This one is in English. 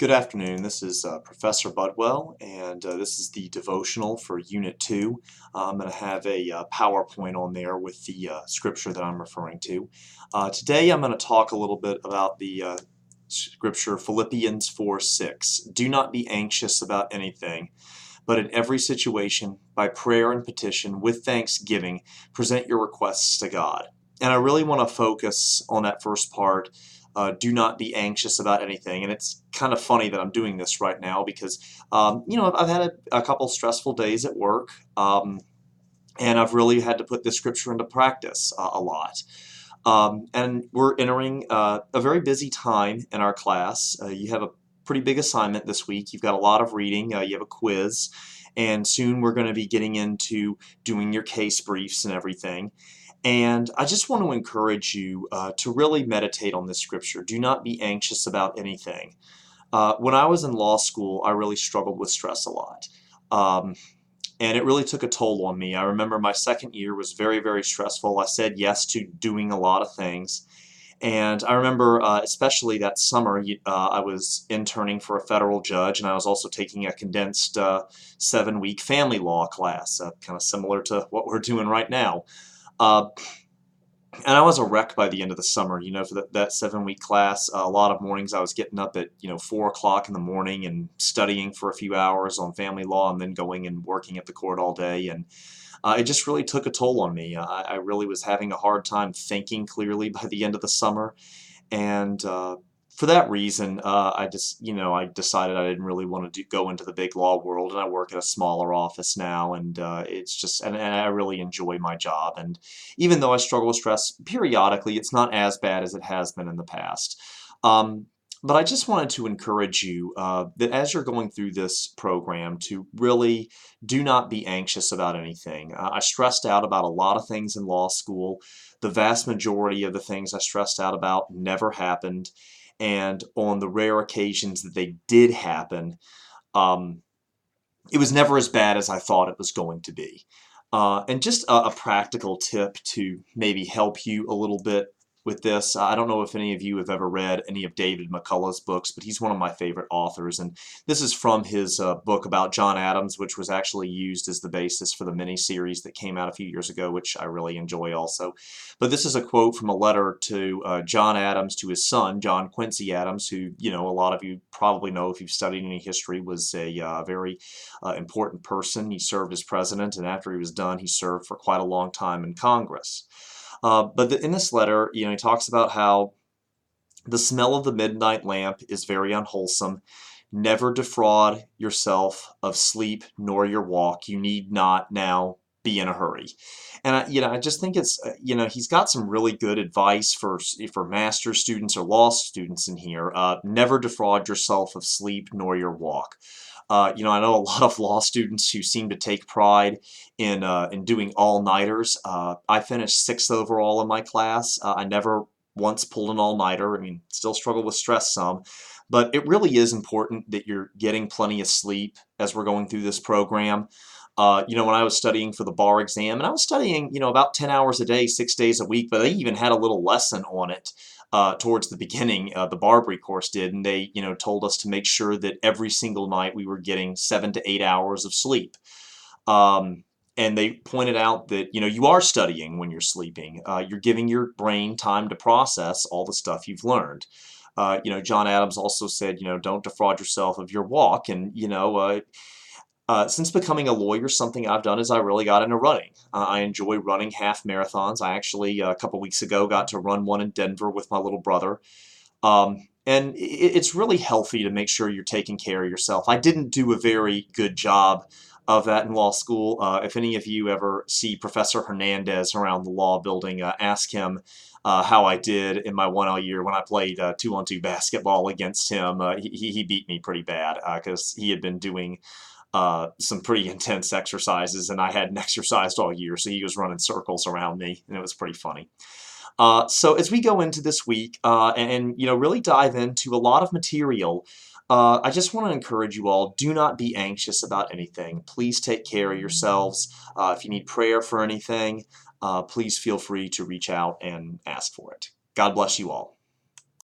Good afternoon. This is Professor Budwell, and this is the devotional for Unit 2. I'm going to have a PowerPoint on there with the scripture that I'm referring to. Today I'm going to talk a little bit about the scripture Philippians 4:6. Do not be anxious about anything, but in every situation, by prayer and petition, with thanksgiving, present your requests to God. And I really want to focus on that first part. Do not be anxious about anything. And it's kind of funny that I'm doing this right now because, I've had a couple stressful days at work, and I've really had to put this scripture into practice a lot. And we're entering a very busy time in our class. You have a pretty big assignment this week. You've got a lot of reading. You have a quiz. And soon we're going to be getting into doing your case briefs and everything. And I just want to encourage you to really meditate on this scripture. Do not be anxious about anything. When I was in law school, I really struggled with stress a lot. And it really took a toll on me. I remember my second year was very, very stressful. I said yes to doing a lot of things. And I remember, especially that summer, I was interning for a federal judge, and I was also taking a condensed 7-week family law class, kind of similar to what we're doing right now. Uh, and I was a wreck by the end of the summer, for that 7-week class. A lot of mornings I was getting up at, 4 o'clock in the morning and studying for a few hours on family law and then going and working at the court all day. And it just really took a toll on me. I really was having a hard time thinking clearly by the end of the summer. And for that reason, I decided I didn't really want to go into the big law world, and I work at a smaller office now, and and I really enjoy my job. And even though I struggle with stress periodically, it's not as bad as it has been in the past. But I just wanted to encourage you that as you're going through this program to really do not be anxious about anything. I stressed out about a lot of things in law school. The vast majority of the things I stressed out about never happened. And on the rare occasions that they did happen, um, it was never as bad as I thought it was going to be. And just a practical tip to maybe help you a little bit with this. I don't know if any of you have ever read any of David McCullough's books, but he's one of my favorite authors. And this is from his book about John Adams, which was actually used as the basis for the miniseries that came out a few years ago, which I really enjoy also. But this is a quote from a letter to John Adams to his son, John Quincy Adams, who, a lot of you probably know if you've studied any history, was a very important person. He served as president, and after he was done, he served for quite a long time in Congress. In this letter, he talks about how the smell of the midnight lamp is very unwholesome. Never defraud yourself of sleep nor your walk. You need not now be in a hurry. And I just think it's, he's got some really good advice for master's students or law students in here. Never defraud yourself of sleep nor your walk. I know a lot of law students who seem to take pride in doing all-nighters. I finished 6th overall in my class. I never once pulled an all-nighter. I mean, still struggle with stress some. But it really is important that you're getting plenty of sleep as we're going through this program. When I was studying for the bar exam, and I was studying, about 10 hours a day, 6 days a week, but they even had a little lesson on it towards the beginning. The Barbary course did, and they, told us to make sure that every single night we were getting 7 to 8 hours of sleep. And they pointed out that, you are studying when you're sleeping. You're giving your brain time to process all the stuff you've learned. John Adams also said, don't defraud yourself of your walk. And, since becoming a lawyer, something I've done is I really got into running. I enjoy running half marathons. I actually, a couple weeks ago, got to run one in Denver with my little brother. And it's really healthy to make sure you're taking care of yourself. I didn't do a very good job of that in law school. If any of you ever see Professor Hernandez around the law building, ask him how I did in my 1L year when I played 2-on-2 basketball against him. He beat me pretty bad because he had been doing some pretty intense exercises, and I hadn't exercised all year, so he was running circles around me, and it was pretty funny. So as we go into this week and really dive into a lot of material, I just want to encourage you all, do not be anxious about anything. Please take care of yourselves. If you need prayer for anything, please feel free to reach out and ask for it. God bless you all.